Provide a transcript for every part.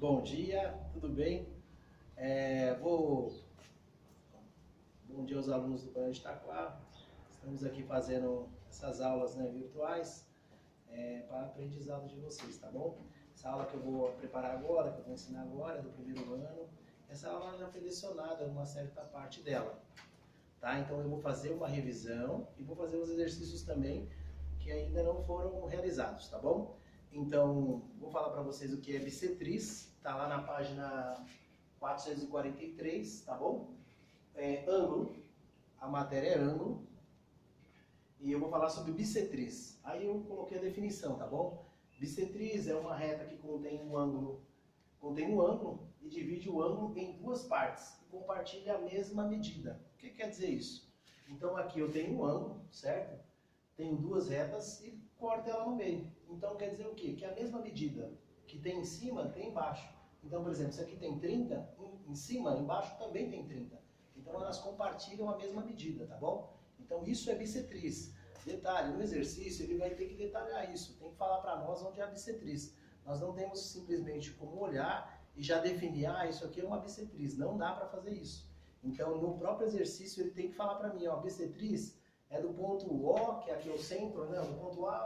Bom dia, tudo bem? Bom dia aos alunos do Colégio Itaquá. Estamos aqui fazendo essas aulas, virtuais para aprendizado de vocês, tá bom? Essa aula que eu vou preparar agora, que eu vou ensinar agora, é do primeiro ano. Essa aula já foi lecionada uma certa parte dela, tá? Então eu vou fazer uma revisão e vou fazer os exercícios também que ainda não foram realizados, tá bom? Então, vou falar para vocês o que é bissetriz, tá lá na página 443, tá bom? Ângulo, a matéria é ângulo, e eu vou falar sobre bissetriz. Aí eu coloquei a definição, tá bom? Bissetriz é uma reta que contém um ângulo e divide o ângulo em duas partes e compartilha a mesma medida. O que quer dizer isso? Então aqui eu tenho um ângulo, certo? Tenho duas retas e corto ela no meio. Então quer dizer o quê? Que a mesma medida que tem em cima tem embaixo. Então, por exemplo, se aqui tem 30, em cima, embaixo também tem 30. Então elas compartilham a mesma medida, tá bom? Então isso é bissetriz. Detalhe, no exercício ele vai ter que detalhar isso, tem que falar para nós onde é a bissetriz. Nós não temos simplesmente como olhar e já definir, isso aqui é uma bissetriz. Não dá para fazer isso. Então no próprio exercício ele tem que falar para mim, ó, bissetriz é do ponto O, que aqui é o centro, né? Do ponto A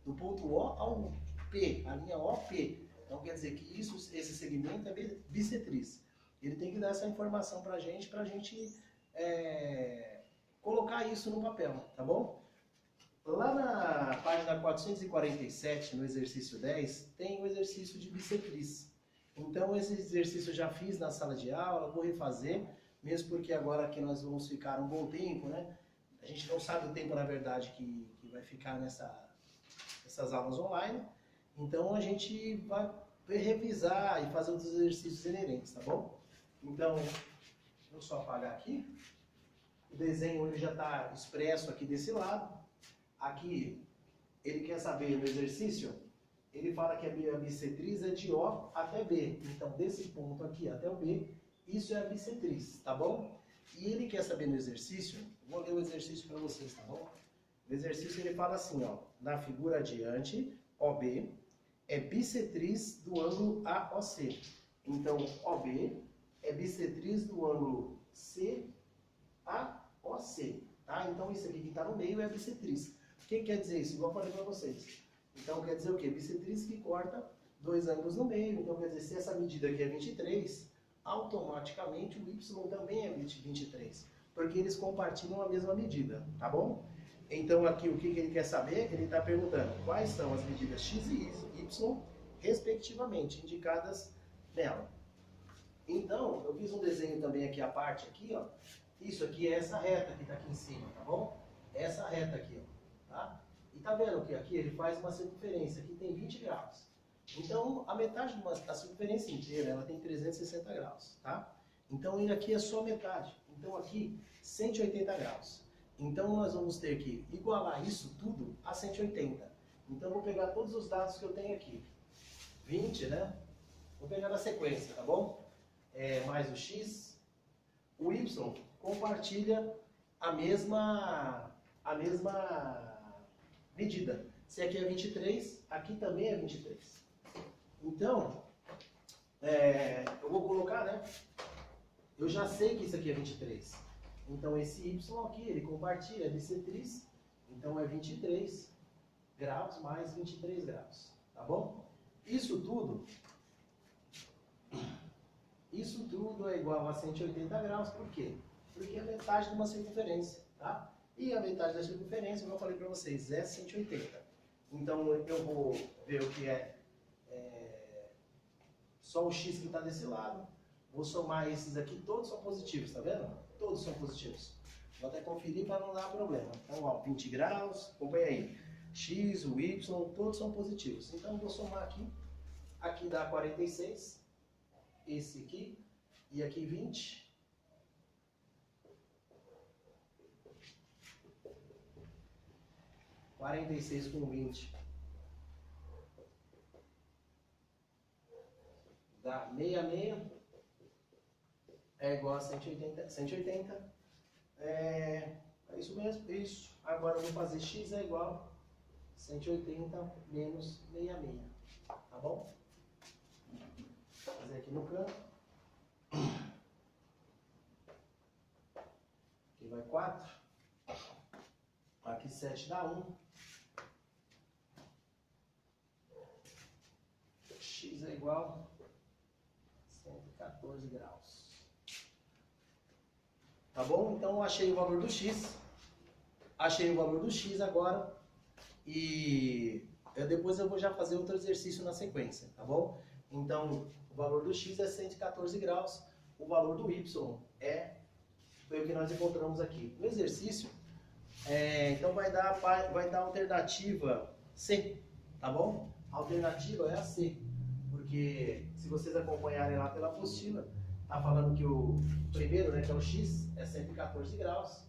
do ponto O ao P, a linha OP. Então quer dizer que esse segmento é bissetriz. Ele tem que dar essa informação para a gente colocar isso no papel, tá bom? Lá na página 447, no exercício 10, tem o exercício de bissetriz. Então esse exercício eu já fiz na sala de aula, vou refazer, mesmo porque agora aqui nós vamos ficar um bom tempo, né? A gente não sabe o tempo, na verdade, que vai ficar nessas aulas online. Então a gente vai revisar e fazer os exercícios inerentes, tá bom? Então, vou só apagar aqui. O desenho ele já está expresso aqui desse lado. Aqui, ele quer saber no exercício, ele fala que a bissetriz é de O até B. Então, desse ponto aqui até o B, isso é a bissetriz, tá bom? E ele quer saber no exercício, vou ler o exercício para vocês, tá bom? O exercício ele fala assim, ó, na figura adiante, OB é bissetriz do ângulo AOC. Então, OB é bissetriz do ângulo CAOC, tá? Então, isso aqui que está no meio é a bissetriz. O que quer dizer isso? Igual eu falei para vocês. Então, quer dizer o quê? Bissetriz que corta dois ângulos no meio. Então, quer dizer, se essa medida aqui é 23, automaticamente o Y também é 23. Porque eles compartilham a mesma medida, tá bom? Então, aqui, o que ele quer saber? Ele está perguntando quais são as medidas x e y, respectivamente, indicadas nela. Então, eu fiz um desenho também aqui, a parte aqui, ó. Isso aqui é essa reta que está aqui em cima, tá bom? Essa reta aqui, ó, tá? E tá vendo que aqui ele faz uma circunferência, aqui tem 20 graus. Então, a metade da circunferência inteira, ela tem 360 graus, tá? Então, ele aqui é só metade. Então, aqui, 180 graus. Então, nós vamos ter que igualar isso tudo a 180. Então, eu vou pegar todos os dados que eu tenho aqui. 20, né? Vou pegar na sequência, tá bom? Mais o x. O y compartilha a mesma medida. Se aqui é 23, aqui também é 23. Então, eu vou colocar, né? Eu já sei que isso aqui é 23. Então, esse y aqui, ele compartilha a bissetriz. Então, é 23 graus mais 23 graus. Tá bom? Isso tudo é igual a 180 graus. Por quê? Porque é metade de uma circunferência, tá? E a metade da circunferência, como eu falei para vocês, é 180. Então, eu vou ver o que é só o x que está desse lado. Vou somar esses aqui, todos são positivos, tá vendo? Todos são positivos. Vou até conferir para não dar problema. Então, ó, 20 graus, acompanha aí. X, o y, todos são positivos. Então, eu vou somar aqui. Aqui dá 46. Esse aqui. E aqui 20. – 46 com 20 dá 66, é igual a 180. 180 é isso mesmo, isso. Agora eu vou fazer x é igual a 180 menos 66, tá bom? no canto. Aqui vai 4. Aqui 7 dá 1. X é igual a 114 graus. Tá bom? Então, achei o valor do X. Achei o valor do X agora. E depois eu vou já fazer outro exercício na sequência, tá bom? Então, o valor do X é 114 graus. O valor do Y foi o que nós encontramos aqui. No exercício, então vai dar a alternativa C, tá bom? A alternativa é a C, porque se vocês acompanharem lá pela apostila, tá falando que o primeiro, né, que é o X, é 114 graus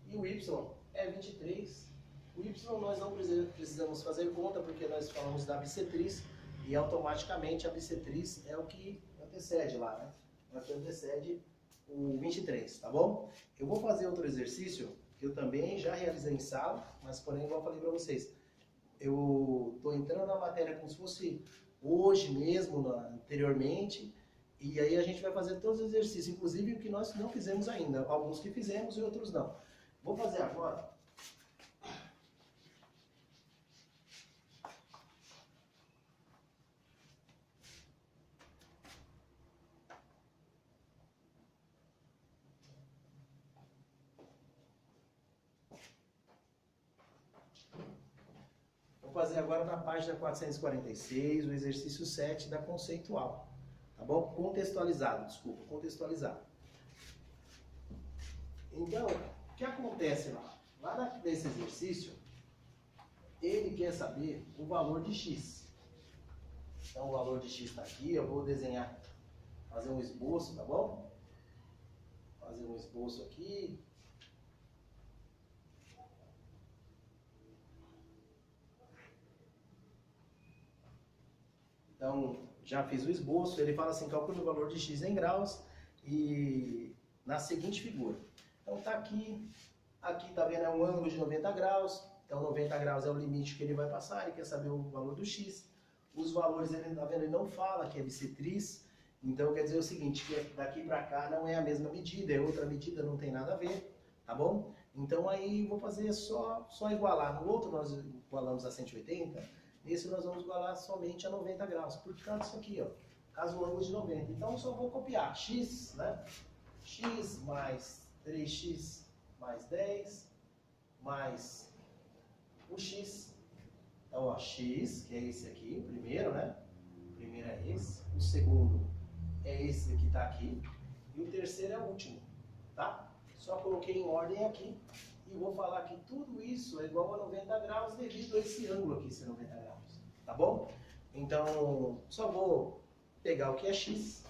e o Y é 23. O Y nós não precisamos fazer conta porque nós falamos da bissetriz e automaticamente a bissetriz é o que antecede lá, né? É o que antecede o 23, tá bom? Eu vou fazer outro exercício que eu também já realizei em sala, mas porém, igual eu falei para vocês, eu estou entrando na matéria como se fosse hoje mesmo, anteriormente, e aí a gente vai fazer todos os exercícios, inclusive o que nós não fizemos ainda, alguns que fizemos e outros não. Vou fazer agora. Vou fazer agora na página 446, o exercício 7 da conceitual. Tá bom? Contextualizado, desculpa, contextualizado. Então, o que acontece lá? Lá nesse exercício, ele quer saber o valor de x. Então, o valor de x está aqui, eu vou desenhar, fazer um esboço, tá bom? Fazer um esboço aqui. Então, já fiz o esboço, ele fala assim, calcule o valor de x em graus e na seguinte figura. Então, tá aqui tá vendo, é um ângulo de 90 graus, então 90 graus é o limite que ele vai passar, ele quer saber o valor do x. Os valores, ele tá vendo, ele não fala que é bissetriz, então quer dizer o seguinte, que daqui para cá não é a mesma medida, é outra medida, não tem nada a ver, tá bom? Então aí vou fazer só igualar. No outro nós igualamos a 180, nesse nós vamos igualar somente a 90 graus, por causa disso aqui, ó, caso o ângulo de 90. Então eu só vou copiar x, né? X mais 3x mais 10 mais o x. Então, ó, x, que é esse aqui, o primeiro, né? O primeiro é esse. O segundo é esse que está aqui. E o terceiro é o último, tá? Só coloquei em ordem aqui. E vou falar que tudo isso é igual a 90 graus devido a esse ângulo aqui ser 90 graus. Tá bom? Então, só vou pegar o que é x.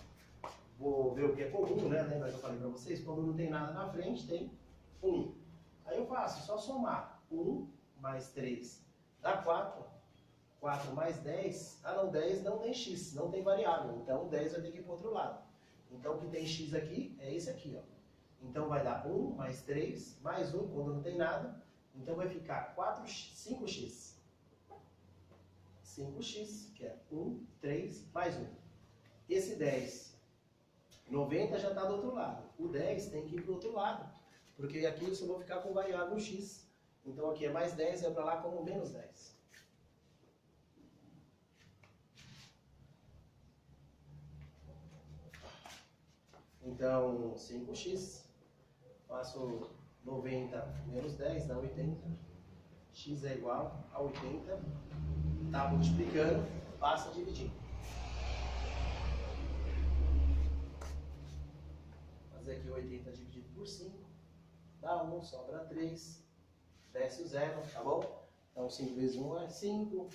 Vou ver o que é comum, né? Lembra que eu falei para vocês? Quando não tem nada na frente, tem 1. Aí eu faço, só somar. 1 mais 3 dá 4. 4 mais 10. Ah, não, 10 não tem x, não tem variável. Então, 10 vai ter que ir para o outro lado. Então, o que tem x aqui é esse aqui, ó. Então, vai dar 1 mais 3 mais 1, quando não tem nada. Então, vai ficar 5x. 5x, que é 1, 3 mais 1. Esse 10, 90 já está do outro lado. O 10 tem que ir para o outro lado. Porque aqui eu só vou ficar com variável x. Então, aqui é mais 10, vai para lá como menos 10. Então, 5x, faço 90 menos 10, dá 80. X é igual a 80. Tá multiplicando, passa a dividir. Fazer aqui 80 dividido por 5. Dá 1, sobra 3. Desce o 0, tá bom? Então, 5 vezes 1 é 5.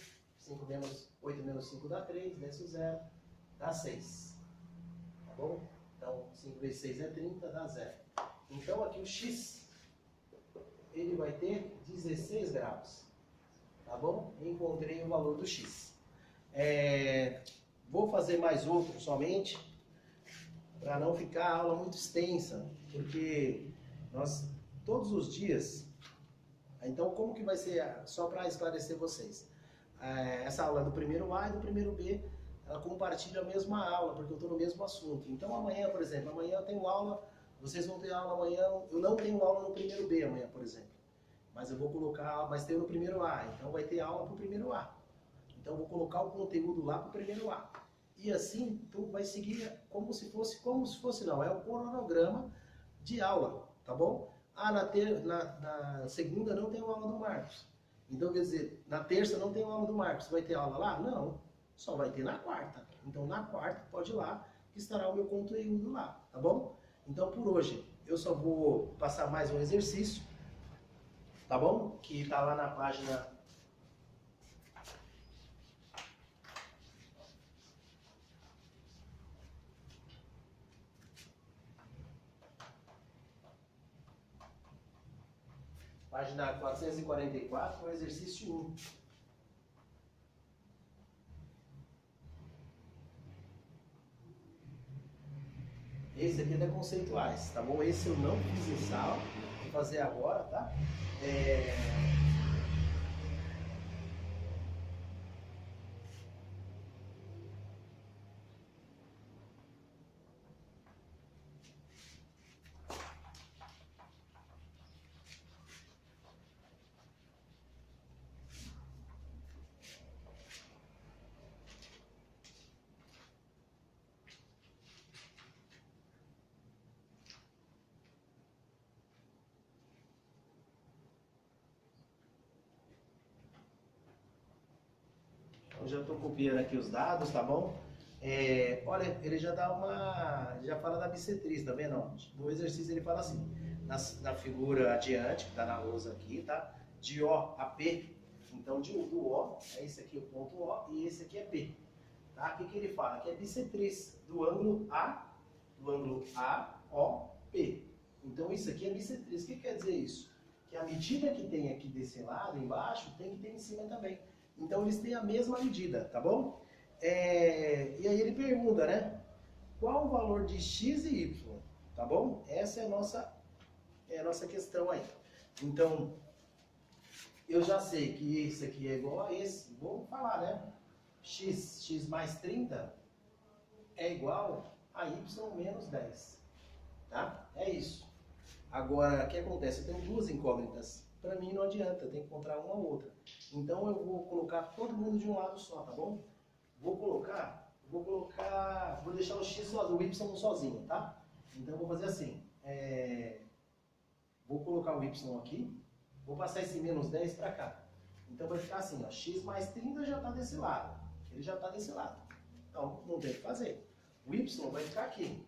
8 menos 5 dá 3. Desce o 0, dá 6. Tá bom? Então, 5 vezes 6 é 30, dá 0. Então, aqui o x, ele vai ter 16 graus. Tá bom? Encontrei o valor do x. Vou fazer mais outro somente, para não ficar a aula muito extensa, porque nós, todos os dias... Então, como que vai ser, só para esclarecer vocês? Essa aula é do primeiro A e do primeiro B, ela compartilha a mesma aula, porque eu estou no mesmo assunto. Então amanhã, por exemplo, amanhã eu tenho aula, vocês vão ter aula amanhã, eu não tenho aula no primeiro B amanhã, por exemplo. Mas eu vou colocar, mas tenho no primeiro A, então vai ter aula para o primeiro A. Então eu vou colocar o conteúdo lá para o primeiro A. E assim, tu vai seguir como se fosse não, é o cronograma de aula, tá bom? Ah, na segunda não tem aula do Marcos. Então, quer dizer, na terça não tem aula do Marcos. Vai ter aula lá? Não. Só vai ter na quarta. Então, na quarta, pode ir lá, que estará o meu conteúdo lá, tá bom? Então, por hoje, eu só vou passar mais um exercício, tá bom? Que está lá na página... Página 444, o exercício 1. Esse aqui é da conceituais, tá bom? Esse eu não fiz em sala, vou fazer agora, tá? Eu já estou copiando aqui os dados, tá bom? Olha, ele já dá já fala da bissetriz, tá vendo? No exercício ele fala assim, na figura adiante, que está na lousa aqui, tá? De O a P, então do O, é esse aqui o ponto O, e esse aqui é P. Tá? O que ele fala? Que é bissetriz do ângulo A, O, P. Então isso aqui é bissetriz. O que quer dizer isso? Que a medida que tem aqui desse lado, embaixo, tem que ter em cima também. Então eles têm a mesma medida, tá bom? E aí ele pergunta, né? Qual o valor de x e y? Tá bom? Essa é a nossa questão aí. Então, eu já sei que esse aqui é igual a esse. Vou falar, né? X mais 30 é igual a y menos 10. Tá? É isso. Agora, o que acontece? Eu tenho duas incógnitas. Para mim não adianta, eu tenho que encontrar uma ou outra. Então eu vou colocar todo mundo de um lado só, tá bom? Vou deixar o x sozinho, o y sozinho, tá? Então eu vou fazer assim, vou colocar o y aqui, vou passar esse menos 10 para cá. Então vai ficar assim, ó, x mais 30 já está desse lado, ele já está desse lado. Então não tem o que fazer. O y vai ficar aqui,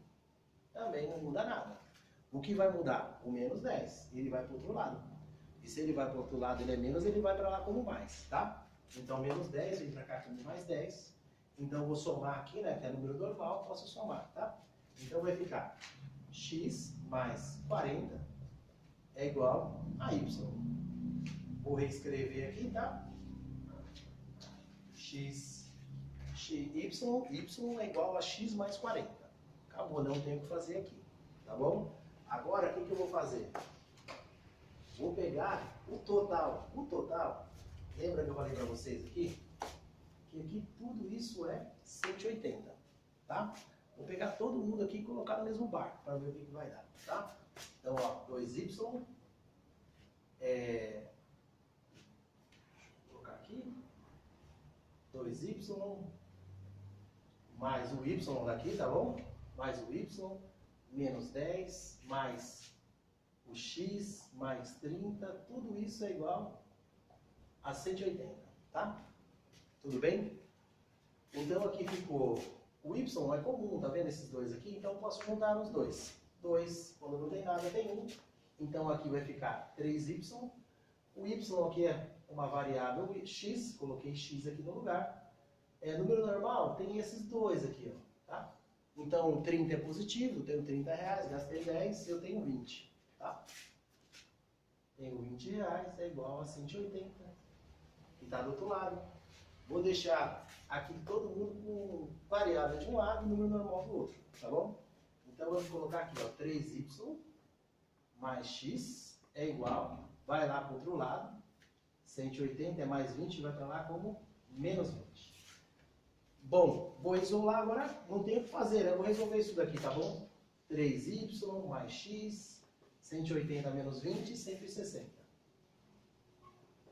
também não muda nada. O que vai mudar? O menos 10, ele vai para o outro lado. E se ele vai para o outro lado, ele é menos, ele vai para lá como mais, tá? Então, menos 10 vem para cá como mais 10. Então, eu vou somar aqui, né, que é número normal, posso somar, tá? Então, vai ficar x mais 40 é igual a y. Vou reescrever aqui, tá? Y é igual a x mais 40. Acabou, não tenho o que fazer aqui, tá bom? Agora, o que eu vou fazer? Vou pegar o total. Lembra que eu falei para vocês aqui? Que aqui tudo isso é 180, tá? Vou pegar todo mundo aqui e colocar no mesmo barco, para ver o que vai dar, tá? Então, ó, 2y, vou colocar aqui, 2y, mais o y daqui, tá bom? Mais o y, menos 10, mais o x mais 30, tudo isso é igual a 180, tá? Tudo bem? Então aqui ficou, o y é comum, tá vendo esses dois aqui? Então eu posso juntar os dois. 2, quando não tem nada, tem 1. Então aqui vai ficar 3y. O y aqui é uma variável x, coloquei x aqui no lugar. Número normal tem esses dois aqui, ó, tá? Então 30 é positivo, tenho 30 reais, gastei 10, eu tenho 20. Tá? Tenho 20 reais, é igual a 180, que está do outro lado. Vou deixar aqui todo mundo com variável de um lado e número normal do outro, tá bom? Então vamos colocar aqui, ó, 3y mais x é igual, vai lá para o outro lado, 180 é mais 20, vai para lá como menos 20. Bom, vou isolar agora, não tem o que fazer, né? Eu vou resolver isso daqui, tá bom? 3y mais x, 180 menos 20, 160.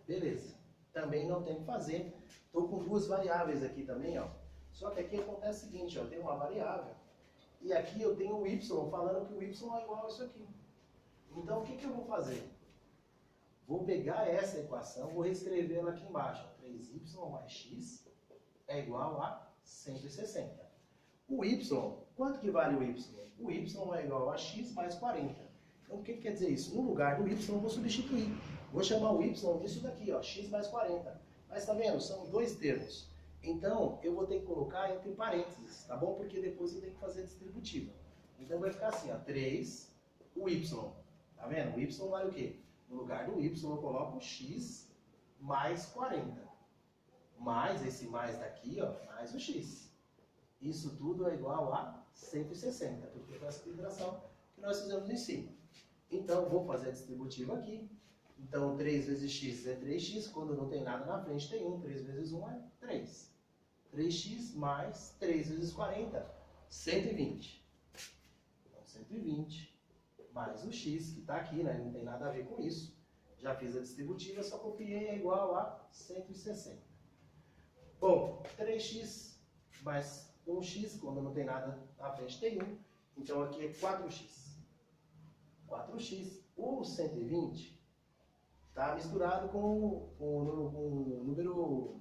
Beleza. Também não tem o que fazer. Estou com duas variáveis aqui também, ó. Só que aqui acontece o seguinte, ó, eu tenho uma variável e aqui eu tenho o y, falando que o y é igual a isso aqui. Então, o que eu vou fazer? Vou pegar essa equação, vou reescrever ela aqui embaixo. 3y mais x é igual a 160. O y, quanto que vale o y? O y é igual a x mais 40. Então, o que quer dizer isso? No lugar do y, eu vou substituir. Vou chamar o y disso daqui, ó, x mais 40. Mas tá vendo? São dois termos. Então, eu vou ter que colocar entre parênteses, tá bom? Porque depois eu tenho que fazer a distributiva. Então, vai ficar assim, ó, 3, o y. Tá vendo? O y vale o quê? No lugar do y, eu coloco x mais 40. Mais esse mais daqui, ó, mais o x. Isso tudo é igual a 160, porque foi essa operação que nós fizemos em cima. Então, vou fazer a distributiva aqui. Então, 3 vezes x é 3x. Quando não tem nada na frente, tem 1. 3 vezes 1 é 3. 3x mais 3 vezes 40, 120. Então, 120 mais o x, que está aqui, né? Não tem nada a ver com isso. Já fiz a distributiva, só copiei, é igual a 160. Bom, 3x mais 1x, quando não tem nada na frente, tem 1. Então, aqui é 4x. 4x. O 120 está misturado com o número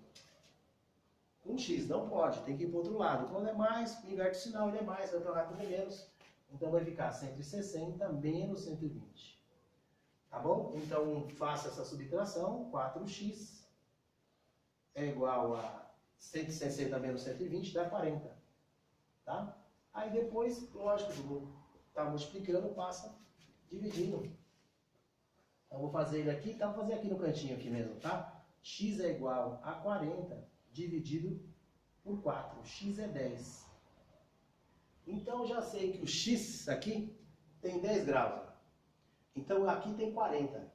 com x. Não pode, tem que ir para o outro lado. Quando é mais, inverte o sinal, ele é mais, vai para lá como menos. Então vai ficar 160 menos 120. Tá bom? Então faça essa subtração. 4x é igual a 160 menos 120, dá 40. Tá? Aí depois, lógico, vou estar multiplicando, passa dividindo. Então vou fazer ele aqui, tá? Vou fazer aqui no cantinho aqui mesmo, tá? X é igual a 40 dividido por 4. X é 10. Então eu já sei que o x aqui tem 10 graus. Então aqui tem 40.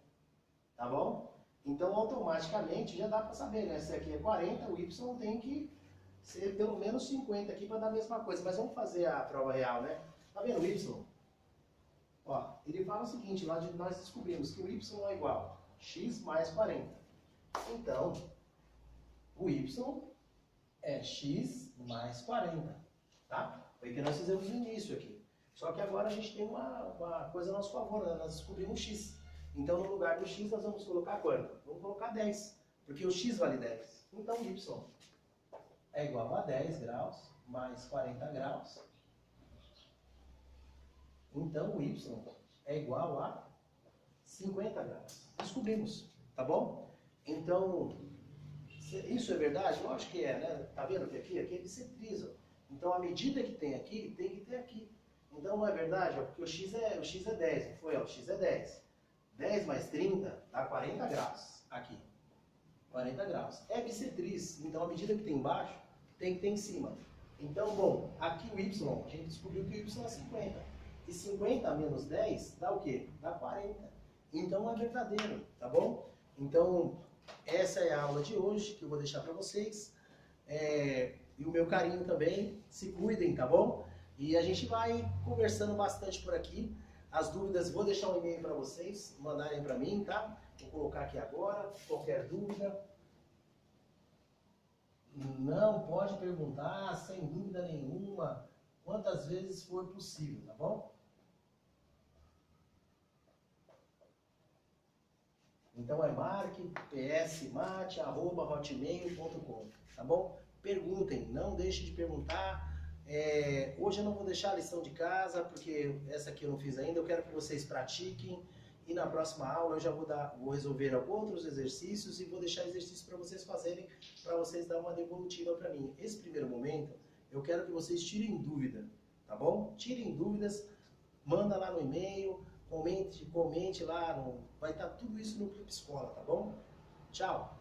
Tá bom? Então automaticamente já dá para saber, né? Se aqui é 40, o y tem que ser pelo menos 50 aqui para dar a mesma coisa. Mas vamos fazer a prova real, né? Tá vendo o y? Ó, ele fala o seguinte, lá nós descobrimos que o y é igual a x mais 40. Então, o y é x mais 40, tá? Foi o que nós fizemos no início aqui. Só que agora a gente tem uma coisa a nosso favor, né? Nós descobrimos x. Então, no lugar do x, nós vamos colocar quanto? Vamos colocar 10, porque o x vale 10. Então, o y é igual a 10 graus mais 40 graus. Então, o y é igual a 50 graus. Descobrimos, tá bom? Então, isso é verdade? Lógico que é, né? Tá vendo que aqui é bissetriz, ó. Então, a medida que tem aqui, tem que ter aqui. Então, não é verdade? Ó, porque o x é 10, não foi? Ó, o x é 10. 10 mais 30 dá 40 graus aqui. 40 graus. É bissetriz, então a medida que tem embaixo, tem que ter em cima. Então, bom, aqui o y, a gente descobriu que o y é 50. E 50 menos 10 dá o quê? Dá 40. Então é verdadeiro, tá bom? Então, essa é a aula de hoje que eu vou deixar para vocês. E o meu carinho também. Se cuidem, tá bom? E a gente vai conversando bastante por aqui. As dúvidas, vou deixar um e-mail para vocês, mandarem para mim, tá? Vou colocar aqui agora. Qualquer dúvida, não pode perguntar, sem dúvida nenhuma, quantas vezes for possível, tá bom? Então é marque.psmate@hotmail.com, tá bom? Perguntem, não deixe de perguntar. Hoje eu não vou deixar a lição de casa, porque essa aqui eu não fiz ainda. Eu quero que vocês pratiquem e na próxima aula eu já vou resolver outros exercícios e vou deixar exercícios para vocês fazerem, para vocês darem uma devolutiva para mim. Esse primeiro momento, eu quero que vocês tirem dúvida, tá bom? Tirem dúvidas, manda lá no e-mail, comente lá, vai estar tudo isso no Clipe Escola, tá bom? Tchau!